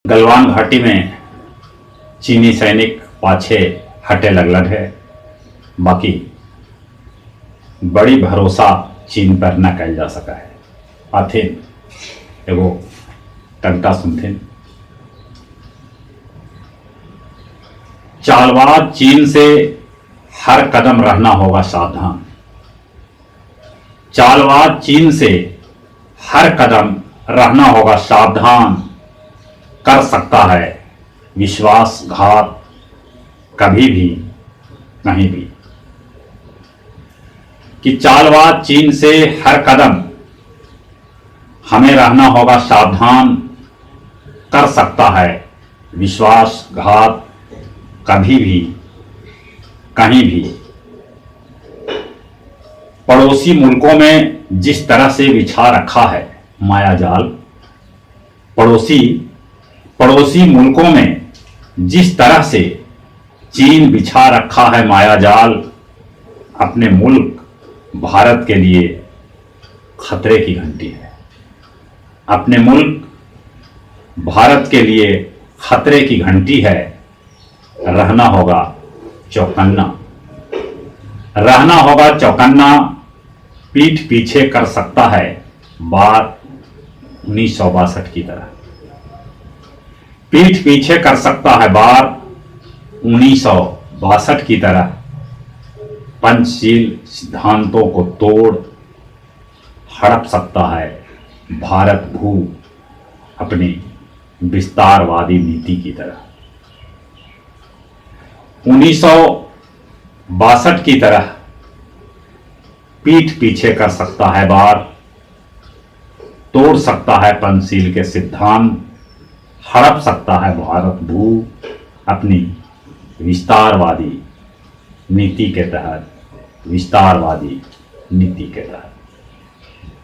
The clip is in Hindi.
गलवान घाटी में चीनी सैनिक पाछे हटे लगलड़ है। बाकी बड़ी भरोसा चीन पर न कल जा सका है। आथिन एगो टंटा सुनथिन। चालबाज चीन से हर कदम रहना होगा सावधान। चालबाज चीन से हर कदम रहना होगा सावधान। कर सकता है विश्वासघात कभी भी कहीं भी। कि चालबाज चीन से हर कदम हमें रहना होगा सावधान। कर सकता है विश्वासघात कभी भी कहीं भी। पड़ोसी मुल्कों में जिस तरह से बिछा रखा है मायाजाल, पड़ोसी मुल्कों में जिस तरह से चीन बिछा रखा है मायाजाल, अपने मुल्क भारत के लिए खतरे की घंटी है। अपने मुल्क भारत के लिए खतरे की घंटी है। रहना होगा चौकन्ना, रहना होगा चौकन्ना। पीठ पीछे कर सकता है बात 1962 की तरह। पीठ पीछे कर सकता है बात 1962 की तरह। पंचशील सिद्धांतों को तोड़ हड़प सकता है भारत भू अपनी विस्तारवादी नीति की तरह। 1962 की तरह पीठ पीछे कर सकता है बात, तोड़ सकता है पंचशील के सिद्धांत, हड़प सकता है भारत भू अपनी विस्तारवादी नीति के तहत। विस्तारवादी नीति के तहत